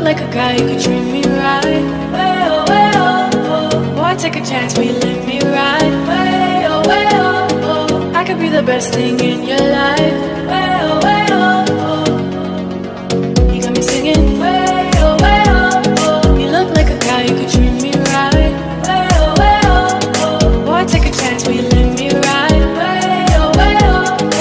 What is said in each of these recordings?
like a guy who could treat me right. Way oh, way oh, oh. Boy, take a chance, will you let me ride? Way oh, way oh, oh. I could be the best thing in your life. Way oh, way oh, oh. You got me singing. Way oh, way oh, oh. You look like a guy who could treat me right. Way oh, oh. Boy, take a chance, will you let me ride? Way oh,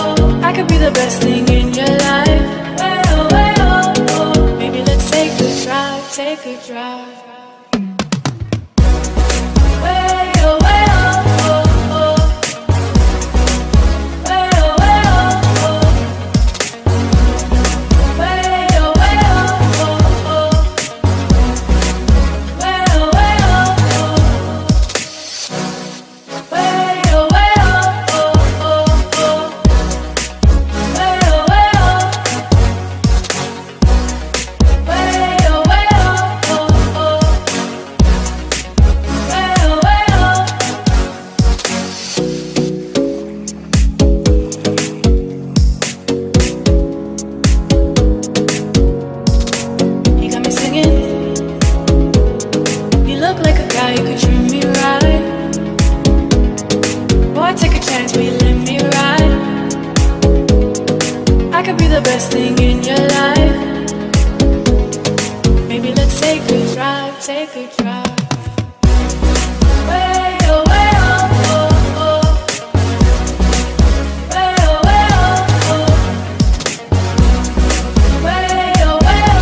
oh. I could be the best thing in your life. Way oh, oh. Maybe let's take a drive, take a drive. Way oh, oh, oh. Way oh, oh. Way oh, oh. Way oh, oh. Best thing in your life. Maybe let's take a drive, take a drive. Way oh, oh, oh. Way oh, oh. Way oh, oh, oh. Way oh, oh. Way oh,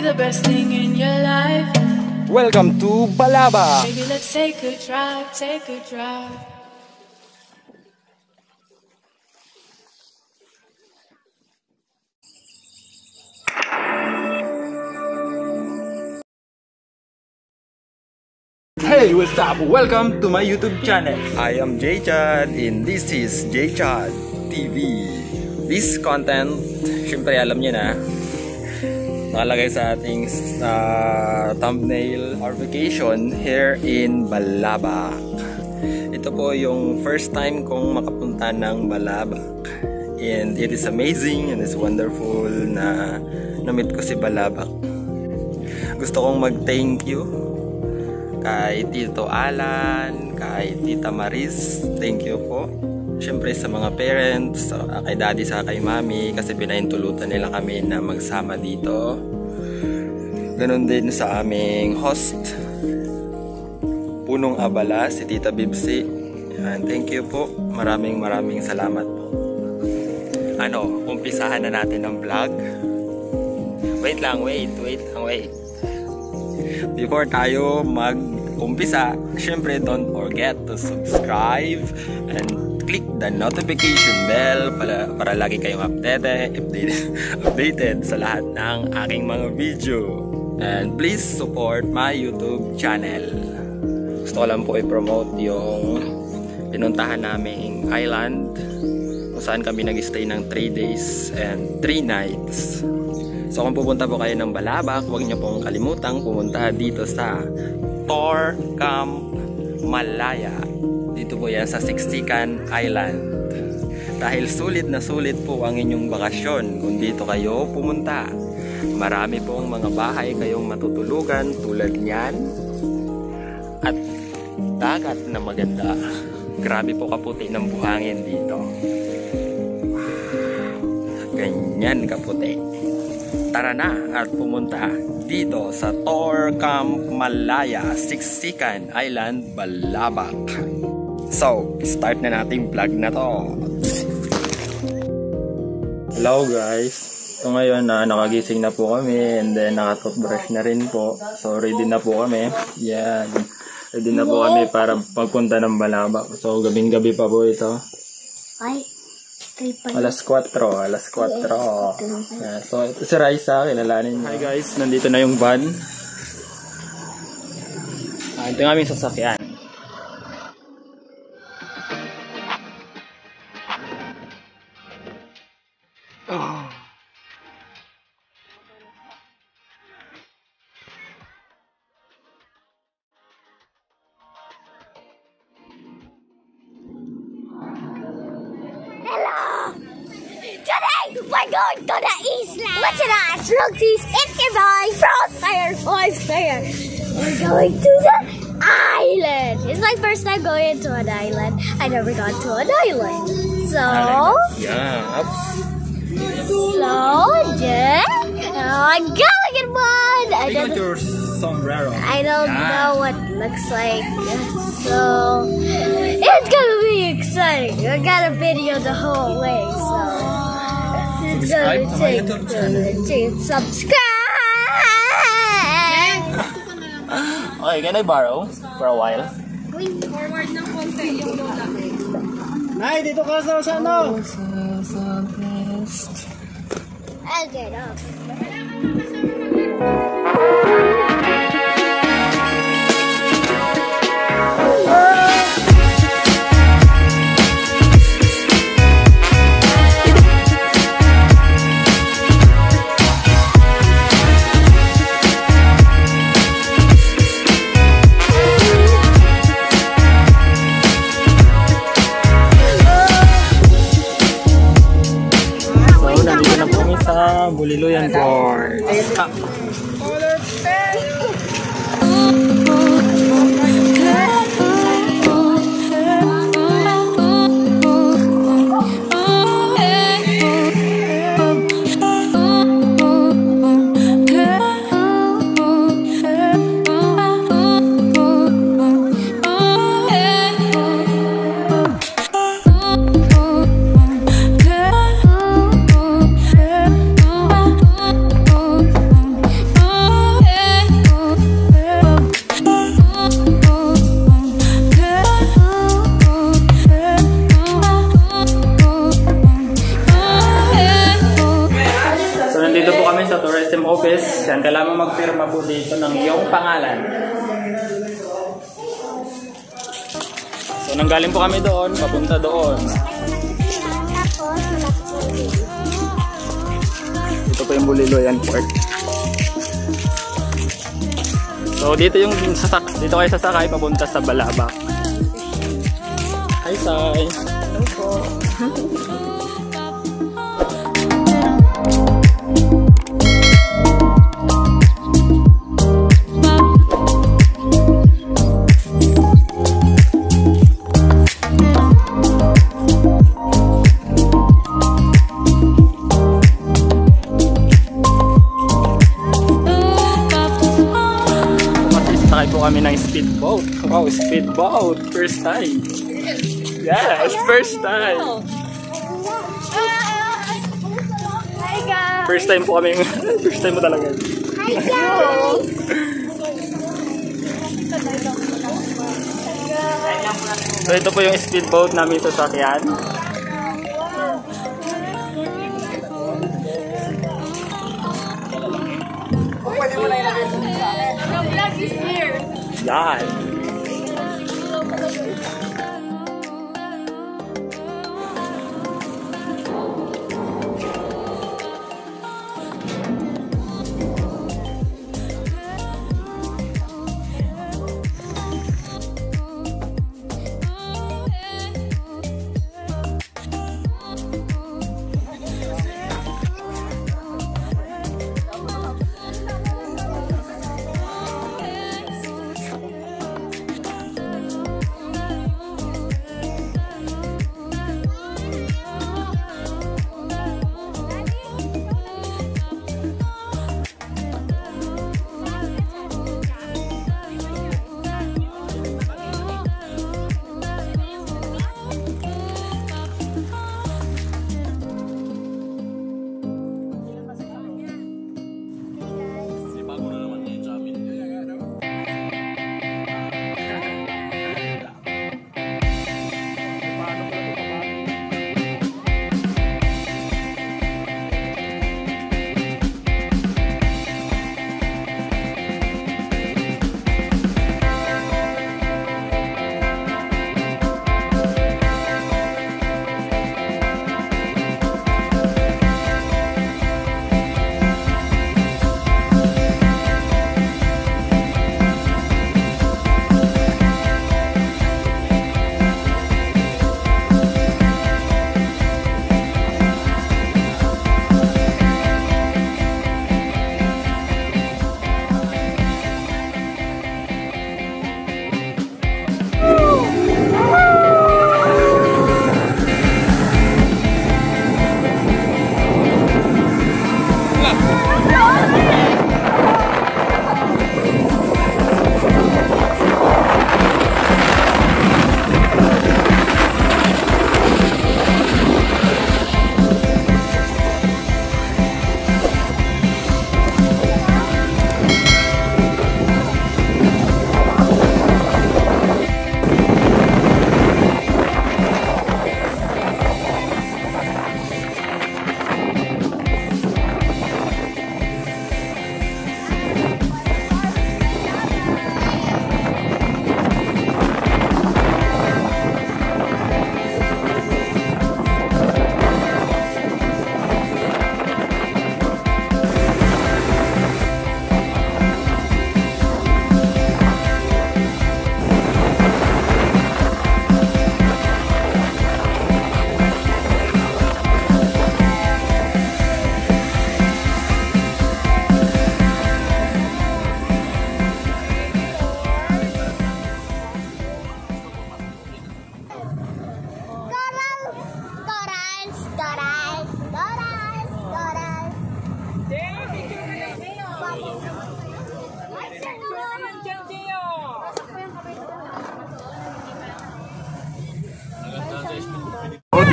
the best thing in your life. Welcome to Balaba. Maybe let's take a drive, take a drive. Hey, what's up? Welcome to my YouTube channel. I am Jchad and this is Jchad TV. This content, syempre alam niyo na, nakalagay sa ating thumbnail, our vacation here in Balabac. Ito po yung first time kong makapunta ng Balabac. And it is amazing and it's wonderful na na-meet ko si Balabac. Gusto kong mag-thank you kay Tito Alan, kay Tita Maris. Thank you po. Siyempre sa mga parents, kay daddy sa kay mami, kasi pinahintulutan nila kami na magsama dito. Ganon din sa aming host, Punong Abala, si Tita Bibsi. And thank you po. Maraming salamat po. Umpisahan na natin ang vlog. Wait. Before tayo mag-umpisa, syempre don't forget to subscribe and click the notification bell para lagi kayong updated sa lahat ng aking mga video. And please support my YouTube channel. Gusto ko lang po i-promote yung pinuntahan naming island kung saan kami nag-stay ng 3 days and 3 nights. So kung pupunta po kayo ng Balabac, huwag niyo pong kalimutang pumunta dito sa Tor Camp Malaya. Dito po yan sa Siksikan Island. Dahil sulit na sulit po ang inyong bakasyon kung dito kayo pumunta. Marami pong mga bahay kayong matutulugan tulad niyan. At dagat na maganda. Grabe po kaputi ng buhangin dito. Ganyan kaputi. Tara na at pumunta dito sa Tor Camp Malaya, Siksikan Island, Balabac. So, start na nating vlog na to. Hello guys. So ngayon nakagising na po kami and then nakatoothbrush na rin po. So ready na po kami. Yan. Ready na po kami para pagpunta ng Balabac. So gabing-gabi pa po ito. Ay. Alas 4. Yeah, so ito si Raisa, kilalanin niyo. Hi guys, nandito na yung van. Ito yung aming sasakyan. Today we're going to the Island. What's it at? Rugby's Itibai Crossfire Voice Player. We're going to the island. It's my first time going to an island. I never gone to an island. So Yeah. I'm gonna get one. I got your sombrero. I don't know what it looks like. So it's gonna be exciting. I got a video the whole way, so it's Subscribe gonna to my take YouTube channel. subscribe. Okay, can I borrow for a while? Forward ng konti yung lola. Nay, dito ka sa ano? I'll get up. Buliluyan Port. Sa tourism office, yan, kailangan magpirma po dito ng iyong pangalan. So, nanggaling po kami doon, papunta doon. Ito po yung Buliluyan Port. So, dito yung dito kayo sasakay papunta sa Balabac. Hi, Sai! Hello po! Kami ng speedboat. Wow, speedboat. First time. Yes, first time. First time po kami. First time mo talaga. Hi, guys! So ito po yung speedboat namin sa sasakyan. Yan.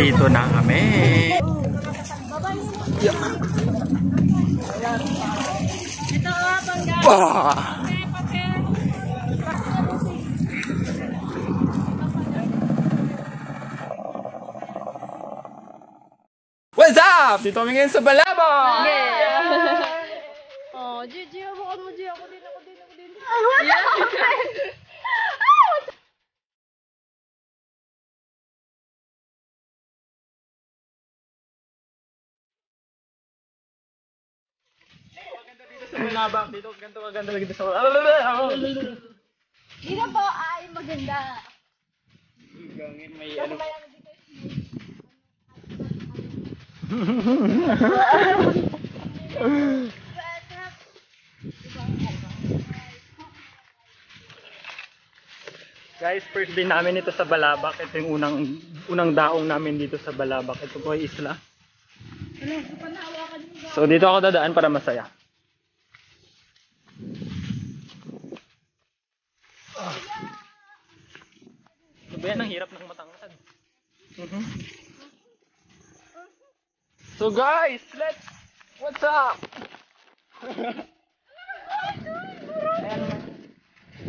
Nandito na kami. What's up? Dito kami ngayon sa Balabang! Oh, Gigi, hawakan mo, Gigi. Ako din. Sa Balabang, dito ganito kaganda lagi sa Dito po ay maganda. Gangin may ano. Guys, first day namin ito sa Balabac. Ito yung unang daong namin dito sa Balabac. Ito po ay isla. So dito ako dadaan para masaya. Sabihan ang hirap ng matangkad. So guys, what's up?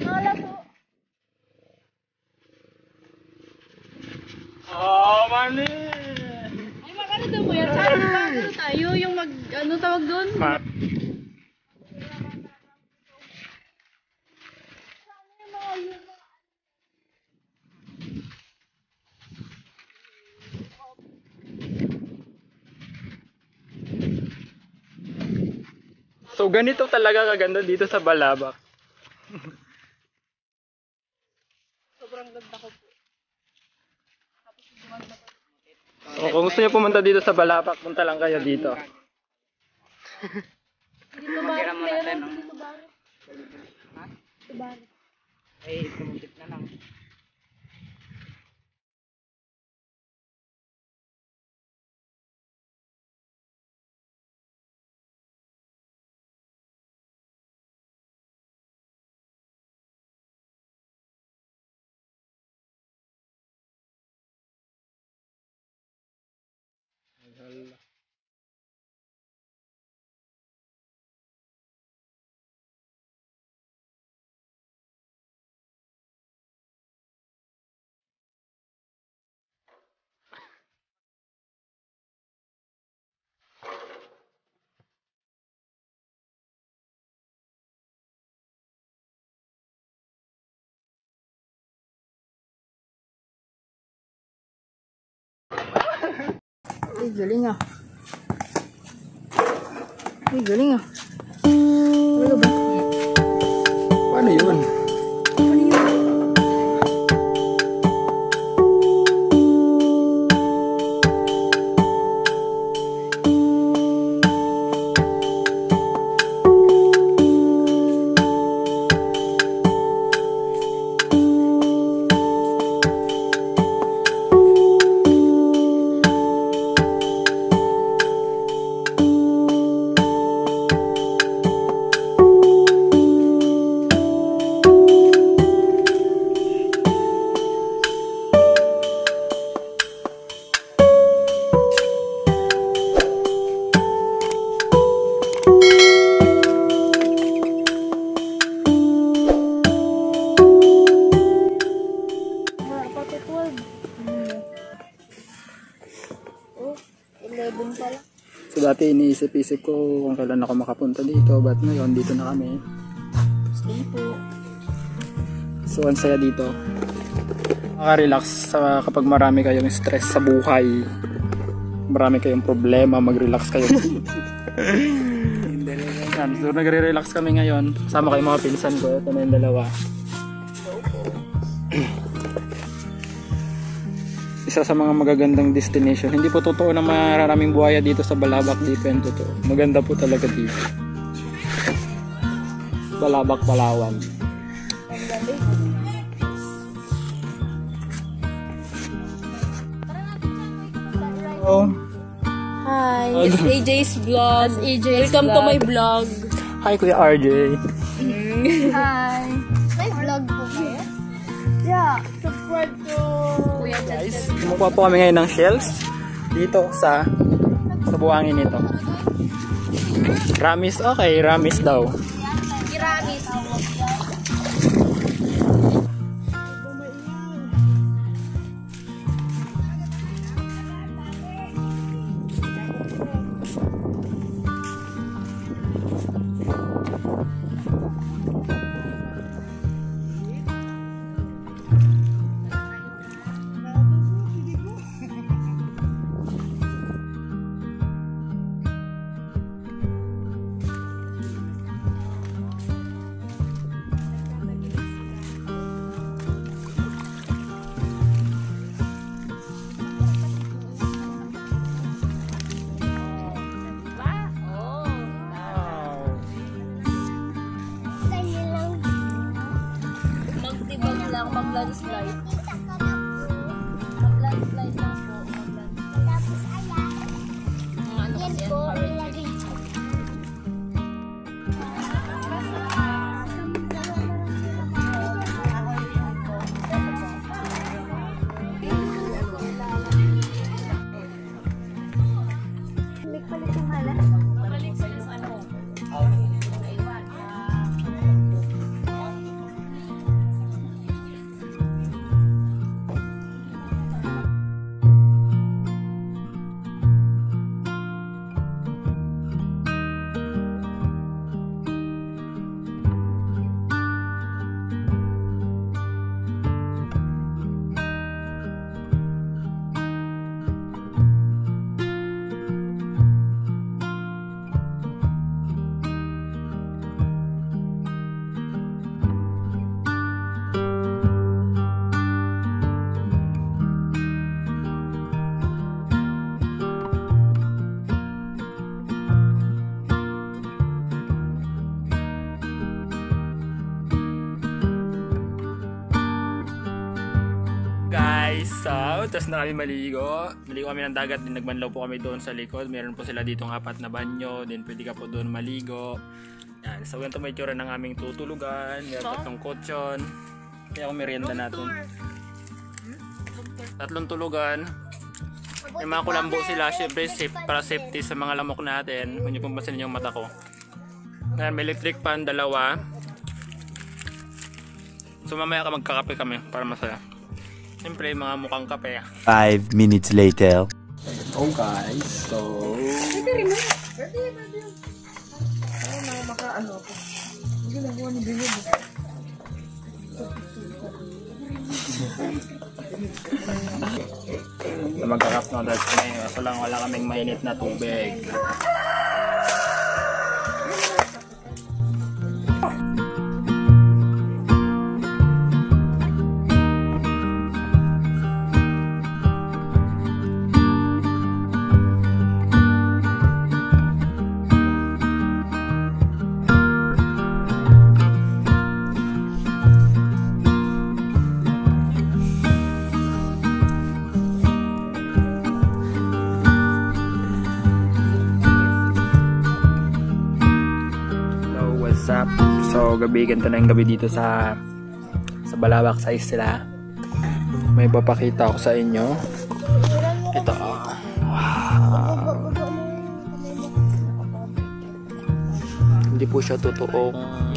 Wala po. Oh, mani! Ay, magano daw mo yan? Saan magano tayo? Yung ano tawag doon? Map. So ganito talaga kaganda dito sa Balabac. Sobrang ganda ko po. So, kung gusto niyo pumunta dito sa Balabac, punta lang kayo dito. Dito ba? Meron dito ba? Dito ba? Ay, kumupit na lang. Ay, galing ah. Ay, galing ah. Ano ba? Paano yun? So dati iniisip-isip ko kung kailan ako makapunta dito, but ngayon dito na kami. Stay po. So ang saya dito. Maka-relax kapag marami kayong stress sa buhay. Marami kayong problema, mag-relax kayo. Yan, so nagre-relax kami ngayon. Kasama kayo mga pinsan ko. Ito na yung dalawa. Isa sa mga magagandang destination. Hindi po totoo na maraming buhaya dito sa Balabac. Dito yan totoo. Maganda po talaga dito. Balabac, Palawan. Hello. Hi, it's AJ's vlog. Welcome to my vlog. Hi, Kuya RJ. Hi. May vlog po kayo? Yeah. Subscribe to kuya dyan. Guys, kumukuha po kami ngayon ng shells dito sa buhangin nito. Ramis, okay, ramis daw. Iramis. Magtibag lang, mag-landslide. Mag-landslide lang po. Tapos ayan. Ano Yan kasi po, yan? ilagay ko. Palit yung hala. Balik sa yung ano. Iwan. Guys, tapos na kami maligo. Maligo kami ng dagat, din nagbanlaw po kami doon sa likod. Meron po sila dito ng 4 na banyo, din pwede ka po doon maligo. Yan, so ganito may tsura ng aming tutulugan. Meron 3 kutsyon. Kaya kung merienda natin. 3 tulugan. May mga kulambo sila, syempre safe, para safety sa mga lamok natin. Kung nyo pumasin yung mata ko. Yan, may electric fan, 2. So mamaya ka magkakape kami para masaya. Siyempre, mga mukhang kape. 5 minutes later. Oh guys, so... Magkarap na dahil kami. Kaso lang wala kaming mainit na tubig. So gabi, ganito na yung gabi dito sa Balawak sa isla. May papakita ako sa inyo. Ito. Wow. Hindi po siya totoong